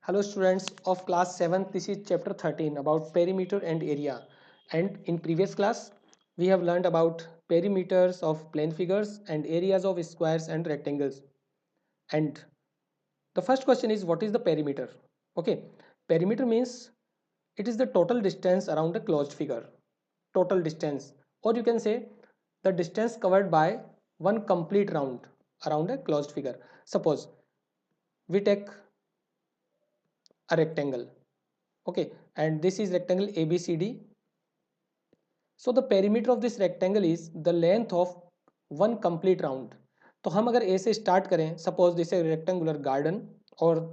Hello students of class 7th, this is chapter 13 about perimeter and area. And in previous class, we have learned about perimeters of plane figures and areas of squares and rectangles. And the first question is, what is the perimeter? Okay, perimeter means it is the total distance around a closed figure. Total distance, or you can say the distance covered by one complete round around a closed figure. Suppose we take a rectangle. Okay, and this is rectangle abcd. So the perimeter of this rectangle is the length of one complete round. तो हम अगर A से start करें, suppose this is a rectangular garden, or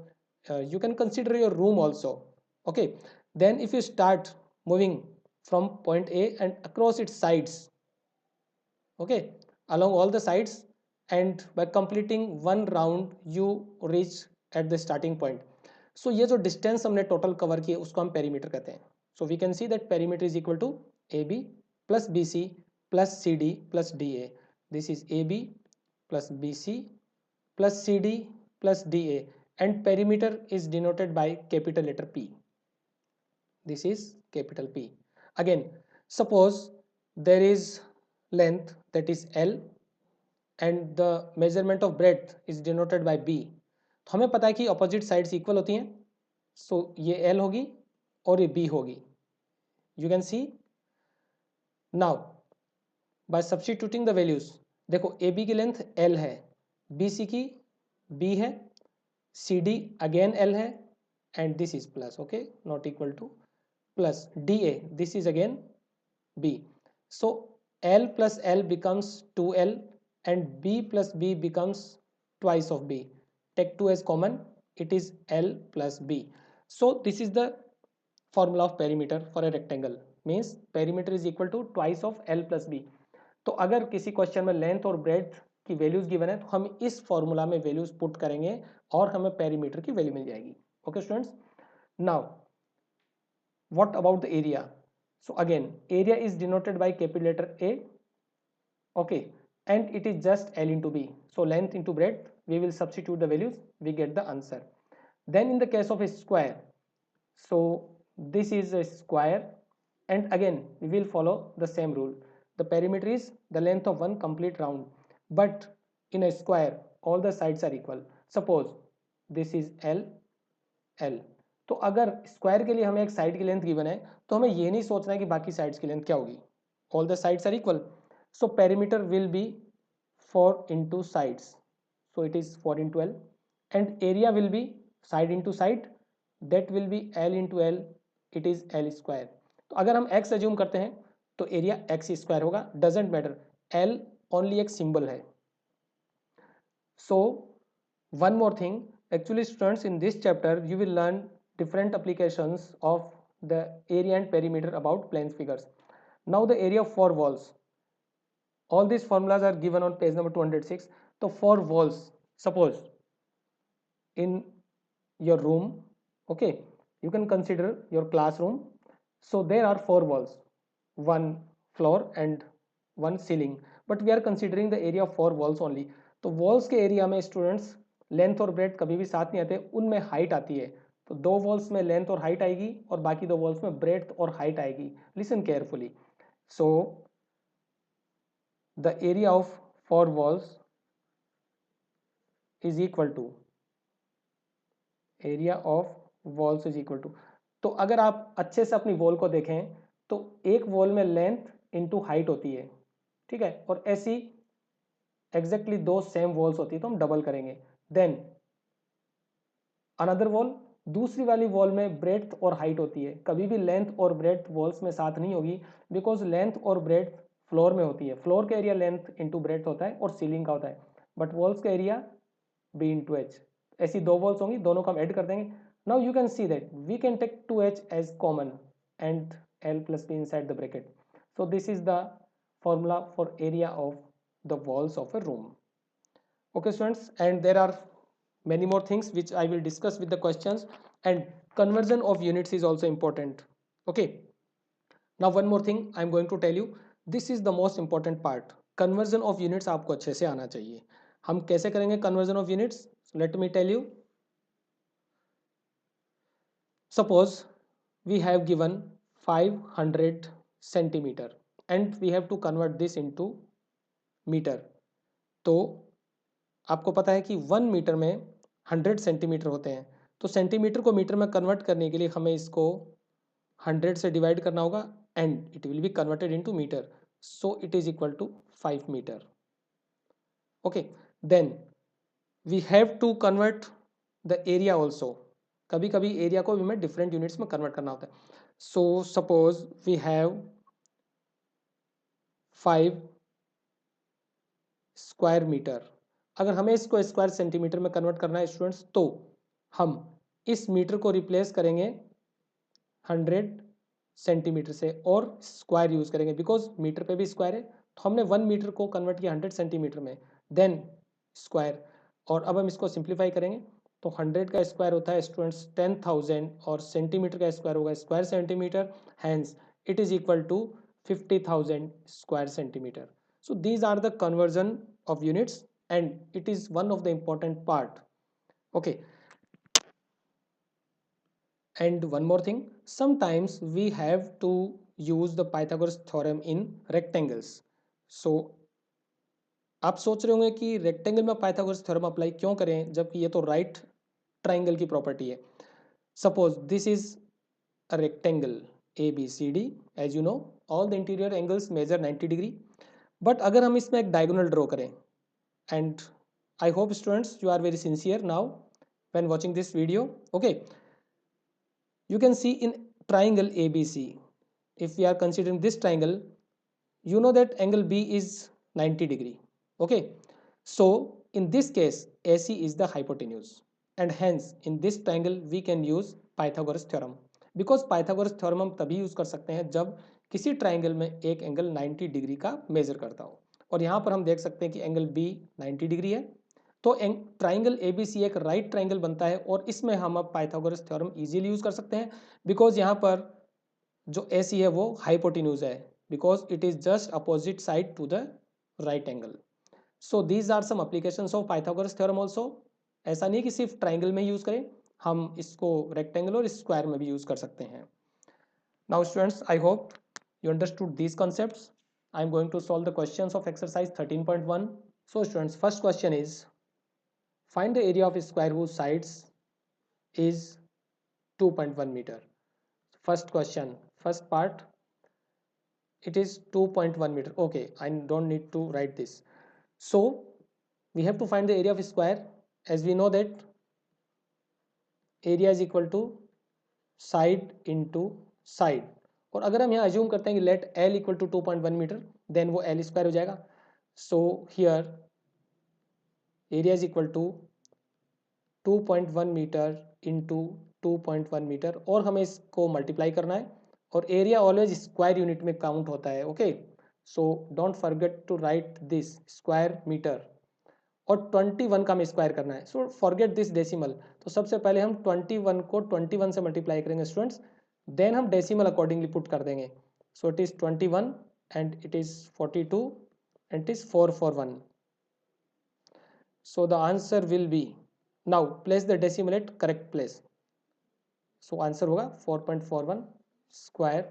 you can consider your room also. Okay, then if you start moving from point A and across its sides, okay, along all the sides, and by completing one round you reach at the starting point. So ये जो distance हमने total cover किए उसको हम perimeter कहते हैं. So we can see that perimeter is equal to AB plus BC plus CD plus DA. This is AB plus BC plus CD plus DA, and perimeter is denoted by capital letter P. This is capital P. Again, suppose there is length, that is L, and the measurement of breadth is denoted by B. तो हमें पता है कि opposite sides equal होती हैं. सो ये L होगी और ये B होगी. You can see now by substituting the values. देखो AB की लेंथ L है, BC की B है, CD अगेन L है, and this is plus. Okay, not equal to plus DA, this is again B. So L plus L becomes 2L and B plus B becomes twice of B. Take 2 as common, it is L plus B. So this is the formula of perimeter for a rectangle, means perimeter is equal to twice of L plus B. तो अगर किसी question में length और breadth की values given है तो हम इस फॉर्मूला में वैल्यूज पुट करेंगे और हमें पेरीमीटर की वैल्यू मिल जाएगी. Okay students, now what about the area? So again, area is denoted by capital letter A. Okay, and it is just L into B. So length into breadth, we will substitute the values, we get the answer. Then in the case of a square, so this is a square, and again we will follow the same rule. The perimeter is the length of one complete round, but in a square all the sides are equal. Suppose this is L, L. तो अगर square के लिए हमें एक side की length given है तो हमें ये नहीं सोचना है कि बाकी साइड्स की लेंथ क्या होगी. All the sides are equal, so perimeter will be 4 into sides, so it is 4 into L, and area will be side into side, that will be L into L, it is L square. तो अगर हम x assume करते हैं तो area x square होगा, doesn't matter, L only एक symbol है. So one more thing, actually students, in this chapter you will learn different applications of the area and perimeter about plane figures. Now the area of four walls, all these formulas are given on page number 206. So four walls, suppose in your room, okay, you can consider your classroom. So there are four walls, one floor and one ceiling, but we are considering the area of four walls only. तो walls के area में students length और bread कभी भी साथ नहीं आते, उनमें हाइट आती है. तो दो वॉल्स में लेंथ और हाइट आएगी और बाकी दो वॉल्स में ब्रेड और हाइट आएगी. Listen carefully. So the area of four walls is equal to area of walls is equal to. तो अगर आप अच्छे से अपनी वॉल को देखें तो एक वॉल में लेंथ इंटू हाइट होती है, ठीक है, और ऐसी एग्जैक्टली दो सेम वॉल्स होती है तो हम डबल करेंगे. देन अनदर वॉल, दूसरी वाली वॉल में ब्रेड्थ और हाइट होती है. कभी भी लेंथ और ब्रेड्थ वॉल्स में साथ नहीं होगी, बिकॉज लेंथ और ब्रेड्थ फ्लोर में होती है. फ्लोर का एरिया लेंथ इंटू ब्रेड्थ होता है और सीलिंग का होता है, बट वॉल्स का एरिया बी इंटू एच. ऐसी दो वॉल्स होंगी, दोनों को हम ऐड कर देंगे. Now you can see that we can take 2h as common and L plus B inside the bracket. So this is the formula for area of the walls of a room. Okay students, and there are many more things which I will discuss with the questions, and conversion of units is also important. Okay, now one more thing I am going to tell you, this is the most important part. Conversion of units आपको अच्छे से आना चाहिए. हम कैसे करेंगे conversion of units? Let me tell you. suppose we have given 500 centimeter and we have to convert this into metre. तो आपको पता है कि 1 मीटर में 100 सेंटीमीटर होते हैं, तो सेंटीमीटर को मीटर में कन्वर्ट करने के लिए हमें इसको 100 से डिवाइड करना होगा and it will be converted into metre, so it is equal to 5 metre. Okay, then we have to convert the area also. कभी कभी एरिया को भी हमें डिफरेंट यूनिट्स में कन्वर्ट करना होता है। So suppose we have 5 square metre. अगर हमें इसको स्क्वायर सेंटीमीटर में कन्वर्ट करना है स्टूडेंट्स, तो हम इस मीटर को रिप्लेस करेंगे 100 सेंटीमीटर से और स्क्वायर यूज करेंगे, बिकॉज मीटर पे भी स्क्वायर है। तो हमने 1 मीटर को कन्वर्ट किया 100 सेंटीमीटर में, देन स्क्वायर। और अब हम इसको सिंप्लीफाई करेंगे तो 100 का स्क्वायर होता है स्टूडेंट्स 10,000 और सेंटीमीटर का स्क्वायर होगा square centimetre, hence it is equal to 50,000 square centimetre. So these are the conversion of units and it is one of the important part. Okay, and one more thing, sometimes we have to use the Pythagoras theorem in rectangles. So आप सोच रहे होंगे कि rectangle में Pythagoras theorem apply क्यों करें जबकि ये तो राइट ट्राइंगल की प्रॉपर्टी है। Suppose this is a rectangle ABCD, as you know all the interior angles measure 90 degree, but अगर हम इसमें एक डायगोनल ड्रॉ करें, and I hope students you are very sincere now when watching this video. Okay, you can see in triangle ABC, if we are considering this triangle, you know that angle B is 90 degree. Okay, so in this case AC is the hypotenuse and hence in this triangle we can use Pythagoras theorem, because Pythagoras theorem हम तभी use कर सकते हैं जब किसी triangle में एक angle 90 degree का मेजर करता हो। और यहाँ पर हम देख सकते हैं कि एंगल B 90 डिग्री है, तो ट्राइंगल ABC एक राइट ट्राइंगल बनता है और इसमें हम अब पाइथागोरस थ्योरम इजीली यूज कर सकते हैं, बिकॉज यहाँ पर जो AC है वो हाइपोटेन्यूज है, because it is just opposite side to the right angle. So these are some applications of Pythagoras theorem also. ऐसा नहीं है कि सिर्फ ट्राइंगल में यूज करें, हम इसको रेक्टेंगल और स्क्वायर में भी यूज कर सकते हैं। Now students, I hope you understood these concepts. I am going to solve the questions of exercise 13.1. So students, first question is, find the area of a square whose sides is 2.1 meter. First question, first part, it is 2.1 meter. Okay, I don't need to write this. So we have to find the area of a square, as we know that area is equal to side into side. और अगर हम यहाँ assume करते हैं कि let L equal to 2.1 metre, then वो L square हो जाएगा। So here area is equal to 2.1 metre into 2.1 metre, और हमें इसको मल्टीप्लाई करना है और एरिया ऑलवेज स्क्वायर यूनिट में काउंट होता है। Okay, so don't forget to write this square metre, और 21 का हमें स्क्वायर करना है। So forget this decimal. तो सबसे पहले हम 21 को 21 से मल्टीप्लाई करेंगे स्टूडेंट्स, देन हम डेसिमल अकॉर्डिंगली पुट कर देंगे। So it is 21 and it is 42 and it is 441। So the answer will be, now place the decimal at correct place. So answer होगा 4.41 square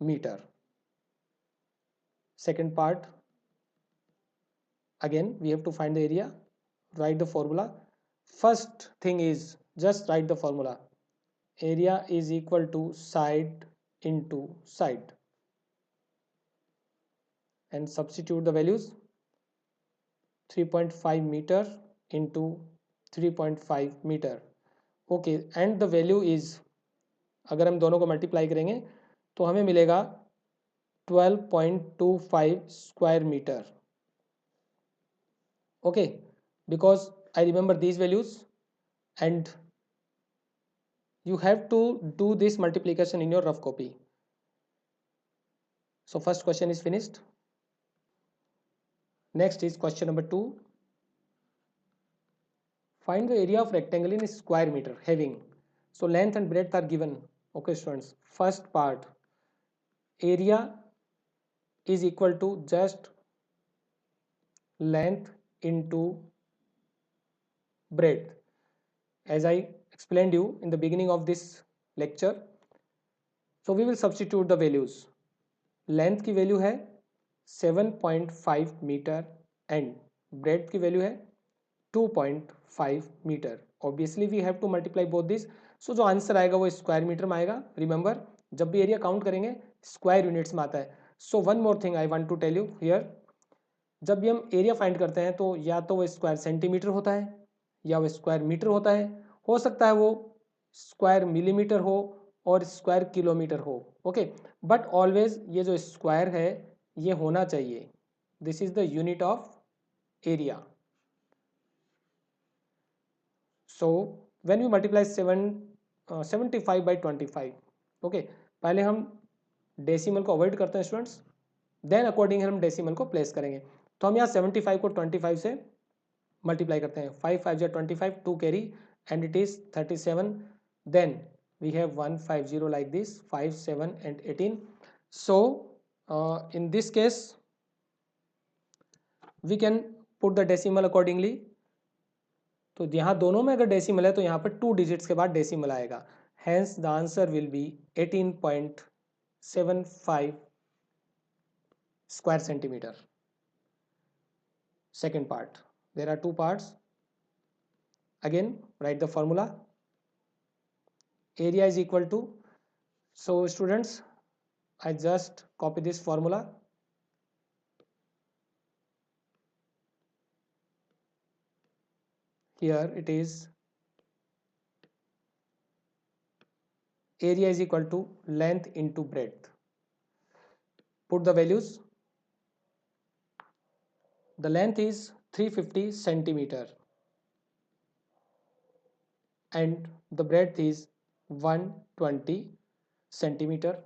metre. Second part, again we have to find the area, write the formula. First thing is just write the formula, area is equal to side into side, and substitute the values, 3.5 meter into 3.5 meter. Okay, and the value is, अगर हम दोनों को multiply करेंगे तो हमें मिलेगा 12.25 square metre. Okay, because I remember these values and you have to do this multiplication in your rough copy. So first question is finished. Next is question number 2. Find the area of rectangle in square meter having, so length and breadth are given. Okay students, first part, area is equal to just length into breadth, as I explained you in the beginning of this lecture. So we will substitute the values. Length की value है 7.5 metre and breadth की value है 2.5 metre. Obviously we have to multiply both this. So जो answer आएगा वो square metre में आएगा. Remember, जब भी एरिया काउंट करेंगे स्क्वायर यूनिट्स में आता है. So one more thing I want to tell you here, जब भी हम एरिया फाइंड करते हैं तो या तो वो स्क्वायर सेंटीमीटर होता है या वो स्क्वायर मीटर होता है. हो सकता है वो स्क्वायर मिलीमीटर हो और स्क्वायर किलोमीटर हो. ओके, बट ऑलवेज ये जो स्क्वायर है ये होना चाहिए. This is the unit of area. So when we multiply 75 by 25. Okay, पहले हम डेसिमल को अवॉइड करते हैं स्टूडेंट्स, देन अकॉर्डिंग हम डेसिमल को प्लेस करेंगे. तो हम यहाँ 75 को 25 से मल्टीप्लाई करते हैं. 5 5 या 25, 2 carry and it is 37. Then we have 150 like this, 5 7 and 18. So in this case we can put the decimal accordingly. तो यहाँ दोनों में अगर डेसिमल है तो यहाँ पर 2 डिजिट्स के बाद डेसिमल आएगा. Hence the answer will be 18.75 square centimeter. Second part, there are two parts. Again write the formula. Area is equal to, so students I just copy this formula. Here it is, area is equal to length into breadth. Put the values. The length is 350 centimeter and the breadth is 120 centimeter.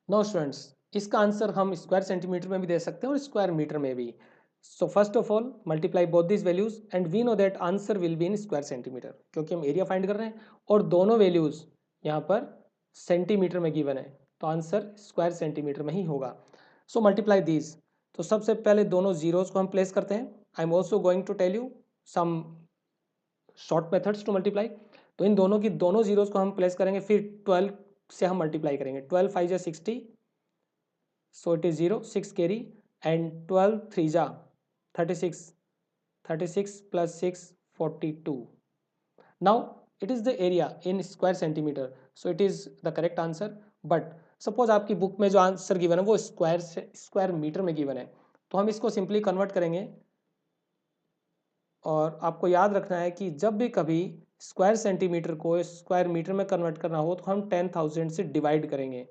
Now students, इसका answer हम square centimetre में भी दे सकते हैं और square metre में भी. So first of all multiply both these values and we know that answer will be in square centimeter, क्योंकि हम एरिया फाइंड कर रहे हैं और दोनों वैल्यूज यहाँ पर सेंटीमीटर में गिवन है तो आंसर स्क्वायर सेंटीमीटर में ही होगा. So multiply these. तो सबसे पहले दोनों जीरोज को हम प्लेस करते हैं. I am also going to tell you some short methods to multiply. तो इन दोनों की दोनों जीरोज को हम प्लेस करेंगे, फिर 12 से हम मल्टीप्लाई करेंगे. 12 5 जा 60, so it is 0, 6 carry and 12 3 ja 36, 36 plus 6 42. Now it is the area in square centimeter, so it is the correct answer. But suppose आपकी बुक में जो आंसर गिवन है वो स्क्वायर मीटर में गिवन है, तो हम इसको सिंपली कन्वर्ट करेंगे. और आपको याद रखना है कि जब भी कभी स्क्वायर सेंटीमीटर को स्क्वायर मीटर में कन्वर्ट करना हो तो हम 10,000 से डिवाइड करेंगे.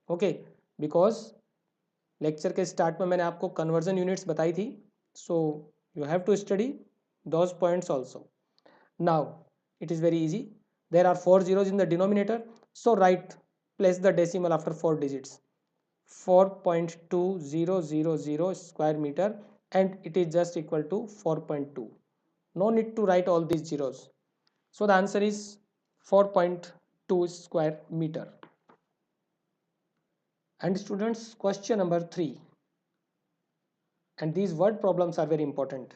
ओके, बिकॉज लेक्चर के स्टार्ट में मैंने आपको कन्वर्जन यूनिट्स बताई थी. So you have to study those points also. Now it is very easy. There are 4 zeros in the denominator, so place the decimal after 4 digits. 4.2000 square meter and it is just equal to 4.2. No need to write all these zeros. So the answer is 4.2 square meter. And students, question number 3, and these word problems are very important.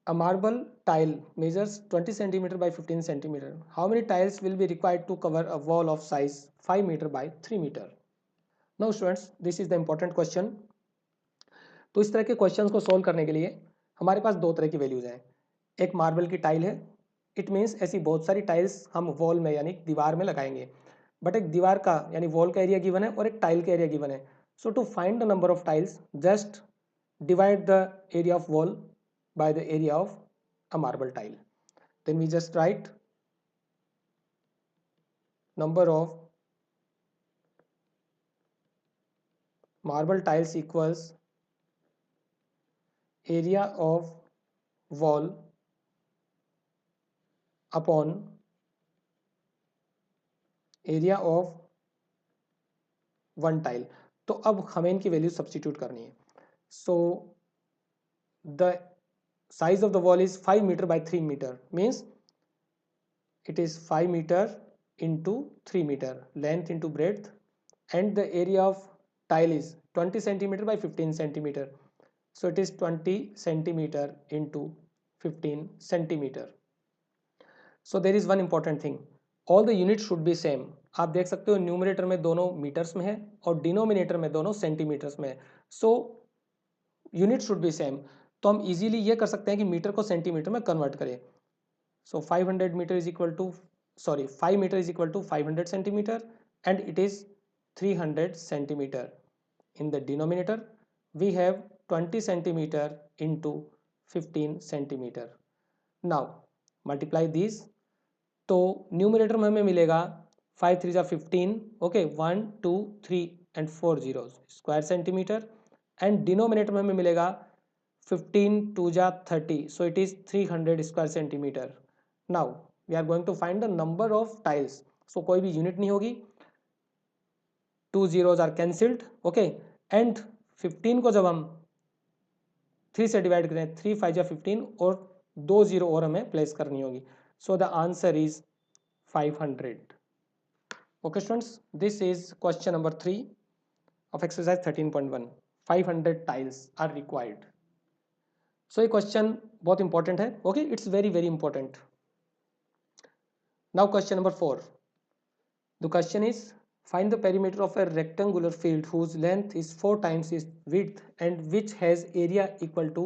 A marble tile measures 20 centimeter by 15 centimeter. How many tiles will be required to cover a wall of size 5 meter by 3 meter? Now students, this is the important question. तो इस तरह के questions को solve करने के लिए हमारे पास दो तरह की वैल्यूज हैं. एक मार्बल की टाइल है. इट मीन्स ऐसी बहुत सारी टाइल्स हम वॉल में यानी दीवार में लगाएंगे. बट एक दीवार का यानी वॉल का एरिया गिवन है और एक टाइल का एरिया गिवन है. So to find the number of tiles just divide the area of wall by the area of a marble tile. Then we just write number of marble tiles equals area of wall upon area of one tile. तो अब हमें इनकी value substitute करनी है. So the size of the wall is 5 meter by 3 meter, means it is 5 meter into 3 meter, length into breadth, and the area of tile is 20 centimeter by 15 centimeter, so it is 20 centimeter into 15 centimeter. So there is one important thing, all the unit should be same. आप देख सकते हो numerator में दोनों metres में है और denominator में दोनों सेंटीमीटर्स में है। So unit should be same. तो हम इजीली ये कर सकते हैं कि मीटर को सेंटीमीटर में कन्वर्ट करें। So 500 metre is equal to 5 metre is equal to 500 centimetre and it is 300 centimetre. In the denominator we have 20 centimeter into 15 centimeter. Now multiply these, तो न्यूमरेटर में हमें मिलेगा 5 3 जा 15, okay 1 2 3 and 4 zeros square centimetre, and denominator में हमें मिलेगा 15 2 जा 30, so it is 300 square centimetre. Now we are going to find the number of tiles. So कोई भी यूनिट नहीं होगी, 2 zeros are cancelled, okay, and 15 को जब हम 3 से डिवाइड करें, 3 5 जा 15 और 2 जीरो और हमें प्लेस करनी होगी। So the answer is 500। Okay students, this is question number 3 of exercise 13.1। 500 tiles are required. So ये क्वेश्चन बहुत इंपॉर्टेंट है, okay, it's very very important. Now question number 4, the question is find the perimeter of a rectangular field whose length is 4 times its width and which has area equal to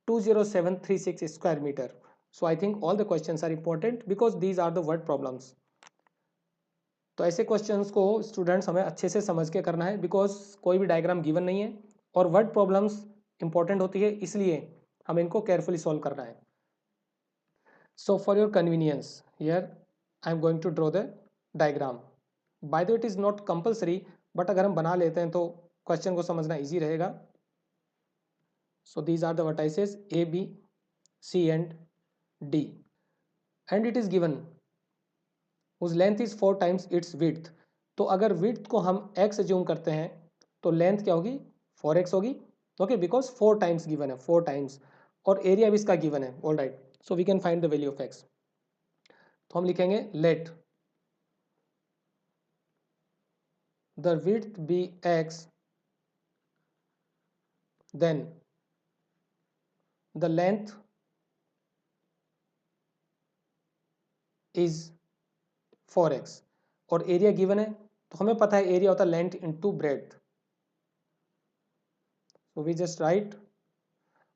20736 square meter. So I think all the questions are important because these are the word problems. तो ऐसे questions को students हमें अच्छे से समझ के करना है बिकॉज कोई भी डायग्राम गिवन नहीं है और वर्ड प्रॉब्लम्स इंपॉर्टेंट होती है, इसलिए हमें इनको केयरफुली सॉल्व करना है। So for your convenience here I am going to draw the diagram. By the way it is not compulsory, but अगर हम बना लेते हैं तो क्वेश्चन को समझना इजी रहेगा। So these are the vertices A B C and D and it is given whose length is 4 times its width. तो अगर विड्थ को हम x अज्यूम करते हैं तो लेंथ क्या होगी, 4x होगी, ओके, बिकॉज 4 टाइम्स गिवन है, 4 टाइम्स, और एरिया भी इसका गिवन है। All right, so we can find the value of x। तो हम लिखेंगे let the width be x, then the length is 4x, और एरिया गिवन है तो हमें पता है एरिया होता है length into breadth. so we just write,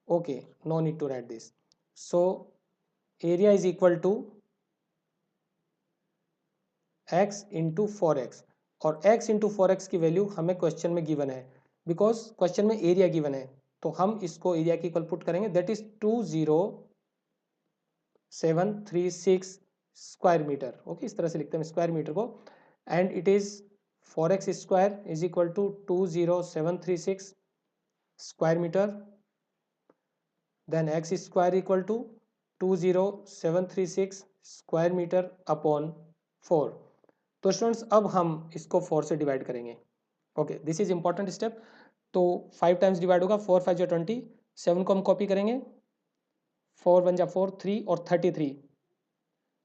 okay, no need to write this, so area is equal to x into 4x, और x into 4x की वैल्यू हमें क्वेश्चन में गिवन है बिकॉज क्वेश्चन में एरिया गिवन है, तो हम इसको एरिया की इक्वल पुट करेंगे, that is 20736 square metre. Okay, इस तरह से लिखते हैं स्क्वायर मीटर को, and it is 4x square is equal to 20736 square metre, then x square equal to 20736 square metre upon 4। तो स्टूडेंट्स अब हम इसको 4 से डिवाइड करेंगे। Okay, this is important step. तो 5 टाइम्स डिवाइड होगा, 4 5 जा 20, 7 को हम कॉपी करेंगे, 4 1 जा 4 3 और 33,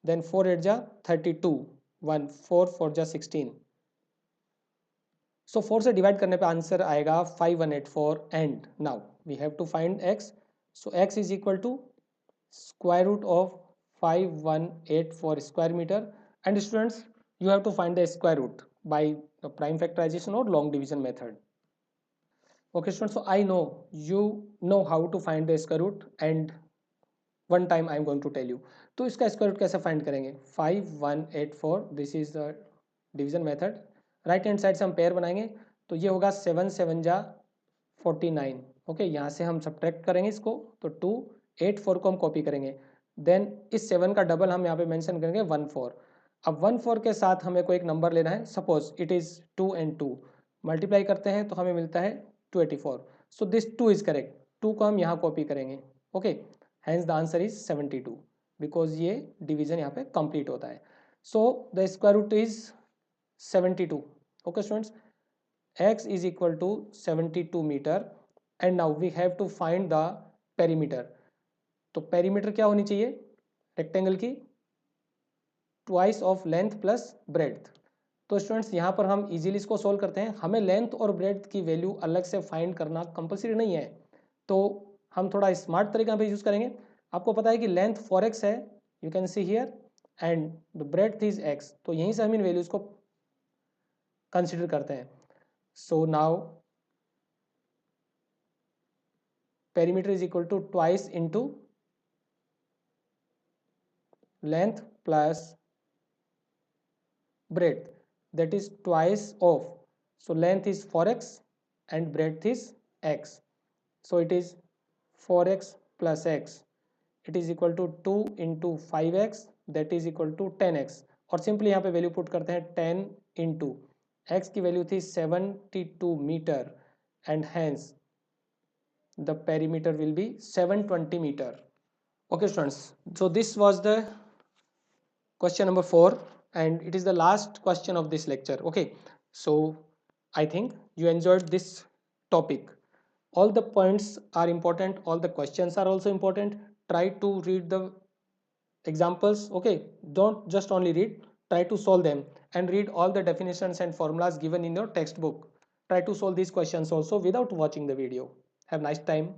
देन 4 8 जा 32, 1 4 4 जा 16। सो 4 से डिवाइड करने पे आंसर आएगा 5184 and now we have to find x। So x is equal to square root of 5184 square metre, and students you have to find the square root by the prime factorization or long division method. Okay students, so I know you know how to find the square root and one time I am going to tell you. तो इसका square root कैसे find करेंगे, 5184, this is the division method. Right hand side से हम pair बनाएंगे, तो ये होगा 7 7 जा 49, ओके, यहाँ से हम सब्ट्रैक्ट करेंगे इसको, तो 2 8 4 को हम कॉपी करेंगे, देन इस 7 का डबल हम यहाँ पे मेंशन करेंगे 1 4। अब 1 4 के साथ हमें कोई एक नंबर लेना है, suppose it is 2 and 2 multiply करते हैं तो हमें मिलता है 284। सो दिस 2 इज करेक्ट, 2 को हम यहाँ कॉपी करेंगे, okay, hence the answer is 72 because ये डिवीजन यहाँ पे कंप्लीट होता है। So the square root is 72। Okay students, x is equal to 72 metre and now we have to find the perimeter. तो पेरीमीटर क्या होनी चाहिए रेक्टेंगल की, twice of length plus breadth. तो स्टूडेंट्स यहाँ पर हम इजीली इसको सोल्व करते हैं, हमें लेंथ और ब्रेड्थ की वैल्यू अलग से फाइंड करना कंपलसरी नहीं है, तो हम थोड़ा स्मार्ट तरीका पे यूज़ करेंगे। आपको पता है कि लेंथ 4x है, you can see here, and the breadth is x, तो यहीं से हम इन वैल्यूज को कंसिडर करते हैं. So now perimeter is equal to twice into length plus breadth, that is twice of, so length is 4x and breadth is x, so it is 4x plus x, it is equal to 2 into 5x, that is equal to 10x. और simply यहाँ पे value put करते हैं 10 into x की value थी 72 metre and hence the perimeter will be 720 meter. Okay students, so this was the question number 4 and it is the last question of this lecture. Okay, so I think you enjoyed this topic. All the points are important, all the questions are also important. Try to read the examples. Okay, don't just only read, try to solve them and read all the definitions and formulas given in your textbook. Try to solve these questions also without watching the video. Have a nice time.